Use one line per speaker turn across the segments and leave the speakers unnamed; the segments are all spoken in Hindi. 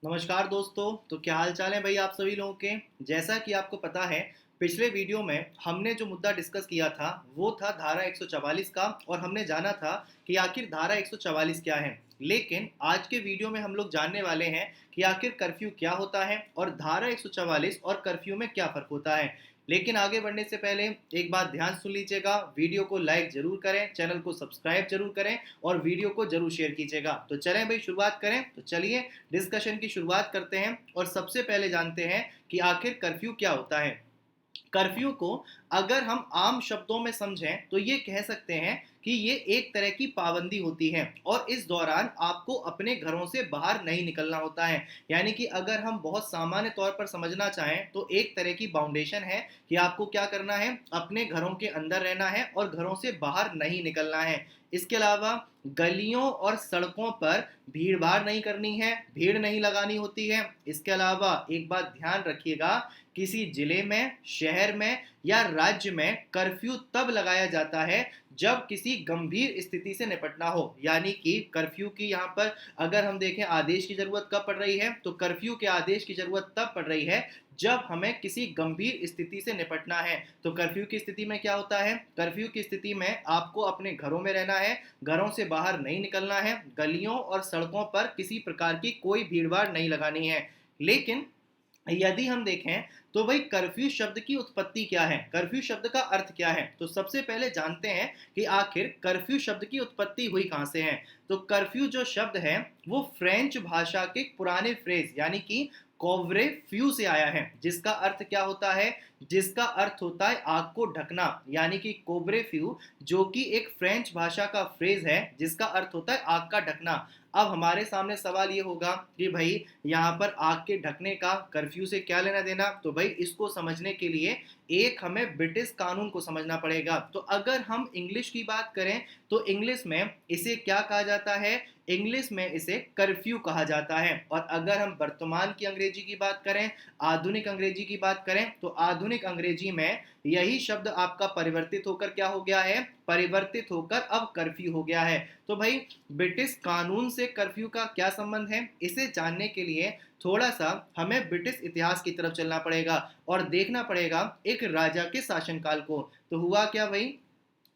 नमस्कार दोस्तों। तो क्या हाल चाल है भाई आप सभी लोगों के। जैसा कि आपको पता है, पिछले वीडियो में हमने जो मुद्दा डिस्कस किया था वो था धारा 144 का, और हमने जाना था कि आखिर धारा 144 क्या है। लेकिन आज के वीडियो में हम लोग जानने वाले हैं कि आखिर कर्फ्यू क्या होता है और धारा 144 और कर्फ्यू में क्या फ़र्क होता है। लेकिन आगे बढ़ने से पहले एक बात ध्यान सुन लीजिएगा, वीडियो को लाइक जरूर करें, चैनल को सब्सक्राइब जरूर करें और वीडियो को जरूर शेयर कीजिएगा। तो चलें भाई शुरुआत करें। तो चलिए डिस्कशन की शुरुआत करते हैं और सबसे पहले जानते हैं कि आखिर कर्फ्यू क्या होता है। कर्फ्यू को अगर हम आम शब्दों में समझें तो ये कह सकते हैं कि ये एक तरह की पाबंदी होती है और इस दौरान आपको अपने घरों से बाहर नहीं निकलना होता है। यानी कि अगर हम बहुत सामान्य तौर पर समझना चाहें तो एक तरह की बाउंडेशन है कि आपको क्या करना है, अपने घरों के अंदर रहना है और घरों से बाहर नहीं निकलना है। इसके अलावा गलियों और सड़कों पर भीड़ भाड़ नहीं करनी है, भीड़ नहीं लगानी होती है। इसके अलावा एक बात ध्यान रखिएगा, किसी जिले में, शहर में या राज्य में कर्फ्यू तब लगाया जाता है जब किसी गंभीर स्थिति से निपटना हो। यानी कि कर्फ्यू की यहाँ पर अगर हम देखें आदेश की जरूरत कब पड़ रही है, तो कर्फ्यू के आदेश की जरूरत तब पड़ रही है जब हमें किसी गंभीर स्थिति से निपटना है। तो कर्फ्यू की स्थिति में क्या होता है, कर्फ्यू की स्थिति में आपको अपने घरों में रहना है, घरों से बाहर नहीं निकलना है, गलियों और सड़कों पर किसी प्रकार की कोई भीड़ भाड़ नहीं लगानी है। लेकिन यदि हम देखें तो भाई कर्फ्यू शब्द की उत्पत्ति क्या है, कर्फ्यू शब्द का अर्थ क्या है, तो सबसे पहले जानते हैं कि आखिर कर्फ्यू शब्द की उत्पत्ति हुई कहां से है। तो कर्फ्यू जो शब्द है वो फ्रेंच भाषा के पुराने फ्रेज यानी कि कोवरे फ्यू से आया है, जिसका अर्थ क्या होता है, जिसका अर्थ होता है आग को ढकना। यानी कि कोबरे फ्यू जो कि एक फ्रेंच भाषा का फ्रेज है जिसका अर्थ होता है आग का ढकना। अब हमारे सामने सवाल ये होगा कि भाई यहाँ पर आग के ढकने का कर्फ्यू से क्या लेना देना। तो भाई इसको समझने के लिए एक हमें ब्रिटिश कानून को समझना पड़ेगा। तो अगर हम इंग्लिश की बात करें तो इंग्लिश में इसे क्या कहा जाता है, इंग्लिश में इसे कर्फ्यू कहा जाता है। और अगर हम वर्तमान की अंग्रेजी की बात करें, आधुनिक अंग्रेजी की बात करें, तो आधुनिक अंग्रेजी में यही शब्द आपका परिवर्तित होकर क्या हो गया है, परिवर्तित होकर अब कर्फ्यू हो गया है। तो भाई ब्रिटिश कानून से कर्फ्यू का क्या संबंध है, इसे जानने के लिए थोड़ा सा हमें ब्रिटिश इतिहास की तरफ चलना पड़ेगा और देखना पड़ेगा एक राजा के शासनकाल को। तो हुआ क्या भाई,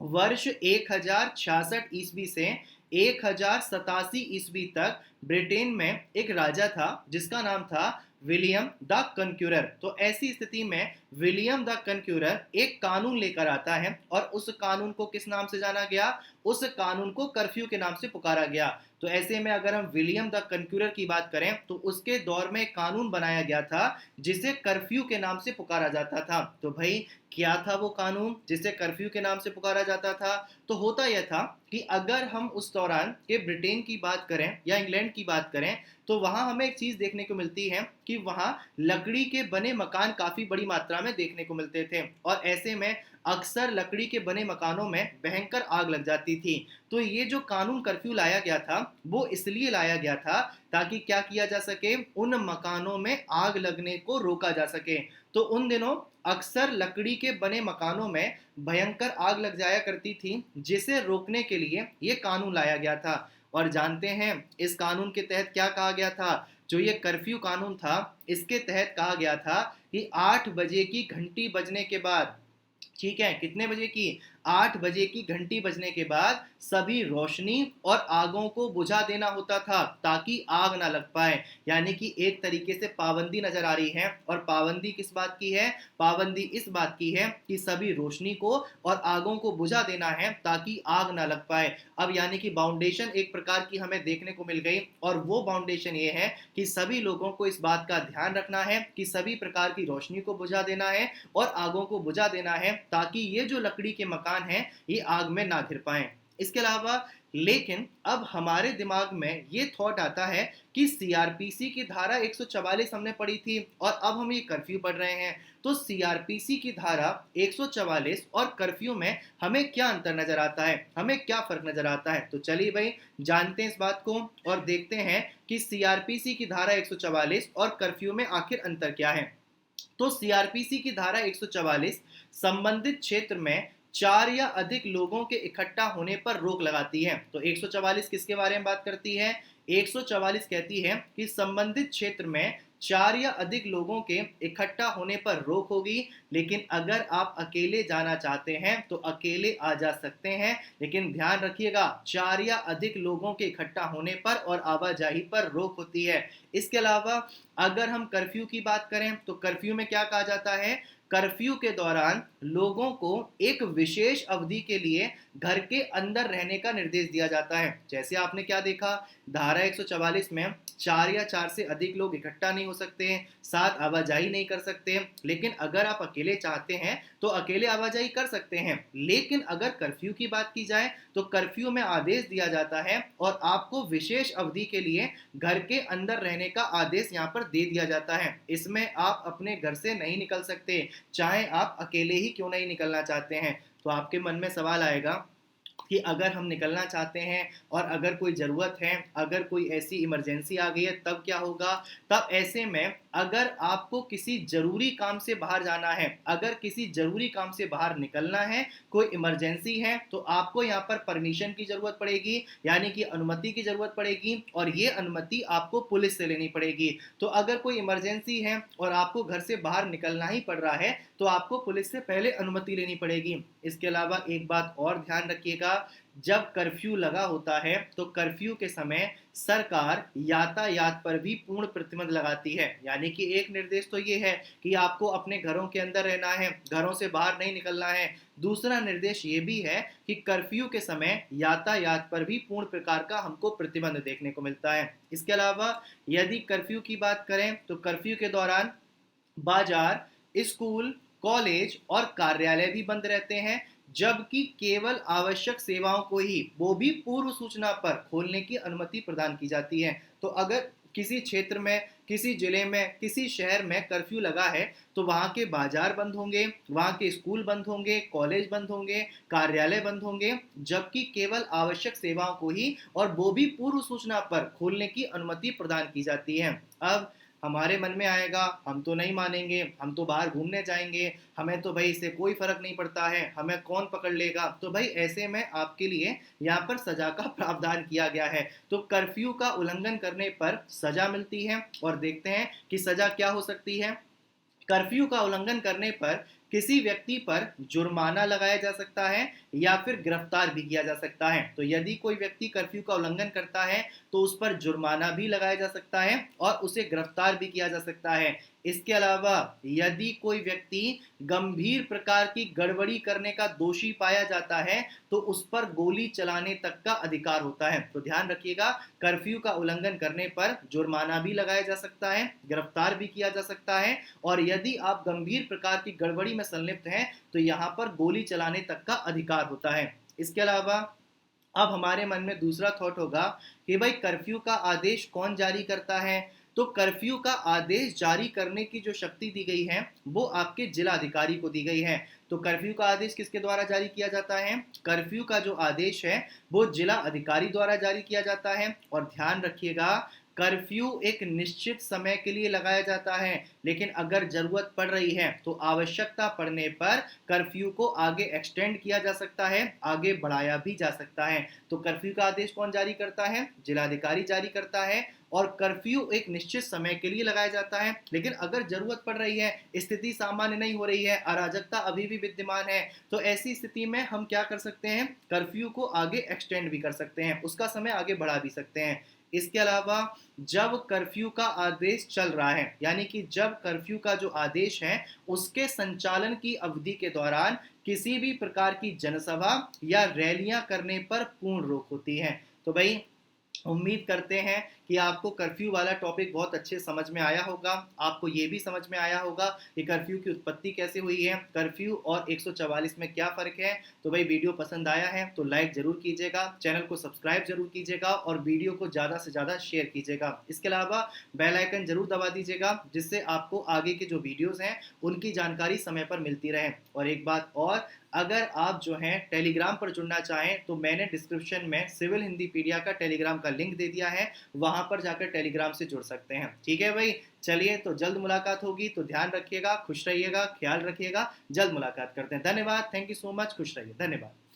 वर्ष 1066 ईस्वी से 1087 ईस्वी तक ब्रिटेन में एक राजा था जिसका नाम था विलियम द कनक्यूरर। तो ऐसी स्थिति में विलियम द कनक्यूरर एक कानून लेकर आता है और उस कानून को किस नाम से जाना गया, उस कानून को कर्फ्यू के नाम से पुकारा गया। तो ऐसे में अगर हम विलियम द कनक्यूरर की बात करें तो उसके दौर में कानून बनाया गया था जिसे कर्फ्यू के नाम से पुकारा जाता था। तो भाई क्या था वो कानून जिसे कर्फ्यू के नाम से पुकारा जाता था, तो होता यह था कि अगर हम उस दौरान के ब्रिटेन की बात करें या इंग्लैंड की बात करें तो वहां हमें एक चीज देखने को मिलती है कि वहां लकड़ी के बने मकान काफी बड़ी मात्रा में देखने को मिलते थे और ऐसे में अक्सर लकड़ी के बने मकानों में भयंकर आग लग जाती थी। तो ये जो कानून कर्फ्यू लाया गया था वो इसलिए लाया गया था ताकि क्या किया जा सके, उन मकानों में आग लगने को रोका जा सके। तो उन दिनों अक्सर लकड़ी के बने मकानों में भयंकर आग लग जाया करती थी, जिसे रोकने के लिए ये कानून लाया गया था। और जानते हैं इस कानून के तहत क्या कहा गया था, जो ये कर्फ्यू कानून था इसके तहत कहा गया था कि 8 बजे की घंटी बजने के बाद, ठीक है कितने बजे की, 8 बजे की घंटी बजने के बाद सभी रोशनी और आगों को बुझा देना होता था ताकि आग ना लग पाए। यानी कि एक तरीके से पाबंदी नजर आ रही है। और पाबंदी किस बात की है, पाबंदी इस बात की है कि सभी रोशनी को और आगों को बुझा देना है ताकि आग ना लग पाए। अब यानी कि बाउंडेशन एक प्रकार की हमें देखने को मिल गई और वो बाउंडेशन ये है कि सभी लोगों को इस बात का ध्यान रखना है कि सभी प्रकार की रोशनी को बुझा देना है और आगों को बुझा देना है ताकि ये जो लकड़ी के मकान हैं ये आग में ना घिर पाएं। इसके अलावा लेकिन अब हमारे दिमाग में ये थॉट आता है कि सीआरपीसी की धारा 144 हमने पढ़ी थी और अब हम ये कर्फ्यू पढ़ रहे हैं। तो सीआरपीसी की धारा 144 और कर्फ्यू में हमें क्या अंतर नजर आता है, हमें क्या फर्क नजर आता है। तो चलिए भाई जानते हैं इस बात को और देखते हैं कि सीआरपीसी की धारा 144 और कर्फ्यू में आखिर अंतर क्या है। तो सीआरपीसी की धारा 144 संबंधित क्षेत्र में 4 या अधिक लोगों के इकट्ठा होने पर रोक लगाती है। तो 144 किसके बारे में बात करती है, 144 कहती है कि संबंधित क्षेत्र में 4 या अधिक लोगों के इकट्ठा होने पर रोक होगी, लेकिन अगर आप अकेले जाना चाहते हैं तो अकेले आ जा सकते हैं। लेकिन ध्यान रखिएगा, 4 या अधिक लोगों के इकट्ठा होने पर और आवाजाही पर रोक होती है। इसके अलावा अगर हम कर्फ्यू की बात करें तो कर्फ्यू में क्या कहा जाता है, कर्फ्यू के दौरान लोगों को एक विशेष अवधि के लिए घर के अंदर रहने का निर्देश दिया जाता है। जैसे आपने क्या देखा, धारा 144 में 4 या 4 से अधिक लोग इकट्ठा नहीं हो सकते हैं, साथ आवाजाही नहीं कर सकते हैं। लेकिन अगर आप अकेले चाहते हैं तो अकेले आवाजाही कर सकते हैं। लेकिन अगर कर्फ्यू की बात की जाए तो कर्फ्यू में आदेश दिया जाता है और आपको विशेष अवधि के लिए घर के अंदर रहने का आदेश यहाँ पर दे दिया जाता है। इसमें आप अपने घर से नहीं निकल सकते, चाहे आप अकेले ही क्यों नहीं निकलना चाहते हैं। तो आपके मन में सवाल आएगा कि अगर हम निकलना चाहते हैं और अगर कोई ज़रूरत है, अगर कोई ऐसी इमरजेंसी आ गई है तब क्या होगा। तब ऐसे में अगर आपको किसी ज़रूरी काम से बाहर जाना है, अगर किसी ज़रूरी काम से बाहर निकलना है, कोई इमरजेंसी है, तो आपको यहाँ पर परमिशन की ज़रूरत पड़ेगी, यानी कि अनुमति की ज़रूरत पड़ेगी और ये अनुमति आपको पुलिस से लेनी पड़ेगी। तो अगर कोई इमरजेंसी है और आपको घर से बाहर निकलना ही पड़ रहा है तो आपको पुलिस से पहले अनुमति लेनी पड़ेगी। इसके अलावा एक बात और ध्यान रखिएगा, जब कर्फ्यू लगा होता है तो कर्फ्यू के समय सरकार यातायात पर भी पूर्ण प्रतिबंध लगाती है। यानी कि एक निर्देश तो ये है कि आपको अपने घरों के अंदर रहना है, घरों से बाहर नहीं निकलना है। दूसरा निर्देश ये भी है कि कर्फ्यू के समय यातायात पर भी पूर्ण प्रकार का हमको प्रतिबंध देखने को मिलता है। इसके अलावा यदि कर्फ्यू की बात करें तो कर्फ्यू के दौरान बाजार, स्कूल, कॉलेज और कार्यालय भी बंद रहते हैं, जबकि केवल आवश्यक सेवाओं को ही, वो भी पूर्व सूचना पर, खोलने की अनुमति प्रदान की जाती है। तो अगर किसी क्षेत्र में, किसी जिले में, किसी शहर में कर्फ्यू लगा है तो वहाँ के बाजार बंद होंगे, वहाँ के स्कूल बंद होंगे, कॉलेज बंद होंगे, कार्यालय बंद होंगे, जबकि केवल आवश्यक सेवाओं को ही, और वो भी पूर्व सूचना पर, खोलने की अनुमति प्रदान की जाती है। अब हमारे मन में आएगा, हम तो नहीं मानेंगे, हम तो बाहर घूमने जाएंगे, हमें तो भाई इससे कोई फर्क नहीं पड़ता है, हमें कौन पकड़ लेगा। तो भाई ऐसे में आपके लिए यहाँ पर सजा का प्रावधान किया गया है। तो कर्फ्यू का उल्लंघन करने पर सजा मिलती है और देखते हैं कि सजा क्या हो सकती है। कर्फ्यू का उल्लंघन करने पर किसी व्यक्ति पर जुर्माना लगाया जा सकता है या फिर गिरफ्तार भी किया जा सकता है। तो यदि कोई व्यक्ति कर्फ्यू का उल्लंघन करता है तो उस पर जुर्माना भी लगाया जा सकता है और उसे गिरफ्तार भी किया जा सकता है। इसके अलावा यदि कोई व्यक्ति गंभीर प्रकार की गड़बड़ी करने का दोषी पाया जाता है तो उस पर गोली चलाने तक का अधिकार होता है। तो ध्यान रखिएगा, कर्फ्यू का उल्लंघन करने पर जुर्माना भी लगाया जा सकता है, गिरफ्तार भी किया जा सकता है, और यदि आप गंभीर प्रकार की गड़बड़ी में संलिप्त हैं तो यहाँ पर गोली चलाने तक का अधिकार होता है। इसके अलावा अब हमारे मन में दूसरा थॉट होगा कि भाई कर्फ्यू का आदेश कौन जारी करता है। तो कर्फ्यू का आदेश जारी करने की जो शक्ति दी गई है वो आपके जिला अधिकारी को दी गई है। तो कर्फ्यू का आदेश किसके द्वारा जारी किया जाता है, कर्फ्यू का जो आदेश है वो जिला अधिकारी द्वारा जारी किया जाता है। और ध्यान रखिएगा, कर्फ्यू एक निश्चित समय के लिए लगाया जाता है, लेकिन अगर जरूरत पड़ रही है तो आवश्यकता पड़ने पर कर्फ्यू को आगे एक्सटेंड किया जा सकता है, आगे बढ़ाया भी जा सकता है। तो कर्फ्यू का आदेश कौन जारी करता है, जिलाधिकारी जारी करता है। और कर्फ्यू एक निश्चित समय के लिए लगाया जाता है, लेकिन अगर जरूरत पड़ रही है, स्थिति सामान्य नहीं हो रही है, अराजकता अभी भी विद्यमान है, तो ऐसी स्थिति में हम क्या कर सकते हैं, कर्फ्यू को आगे एक्सटेंड भी कर सकते हैं, उसका समय आगे बढ़ा भी सकते हैं। इसके अलावा जब कर्फ्यू का आदेश चल रहा है, यानी कि जब कर्फ्यू का जो आदेश है उसके संचालन की अवधि के दौरान किसी भी प्रकार की जनसभा या रैलियां करने पर पूर्ण रोक होती है। तो भाई उम्मीद करते हैं कि आपको कर्फ्यू वाला टॉपिक बहुत अच्छे समझ में आया होगा। आपको ये भी समझ में आया होगा कि कर्फ्यू की उत्पत्ति कैसे हुई है, कर्फ्यू और 144 में क्या फ़र्क है। तो भाई वीडियो पसंद आया है तो लाइक ज़रूर कीजिएगा, चैनल को सब्सक्राइब जरूर कीजिएगा और वीडियो को ज़्यादा से ज़्यादा शेयर कीजिएगा। इसके अलावा बेल आइकन जरूर दबा दीजिएगा, जिससे आपको आगे के जो वीडियोज़ हैं उनकी जानकारी समय पर मिलती रहे। और एक बात और, अगर आप जो हैं टेलीग्राम पर जुड़ना चाहें तो मैंने डिस्क्रिप्शन में सिविल हिंदीपीडिया का टेलीग्राम का लिंक दे दिया है, वहां पर जाकर टेलीग्राम से जुड़ सकते हैं। ठीक है भाई, चलिए तो जल्द मुलाकात होगी, तो ध्यान रखिएगा, खुश रहिएगा, ख्याल रखिएगा, जल्द मुलाकात करते हैं। धन्यवाद, थैंक यू सो मच, खुश रहिए, धन्यवाद।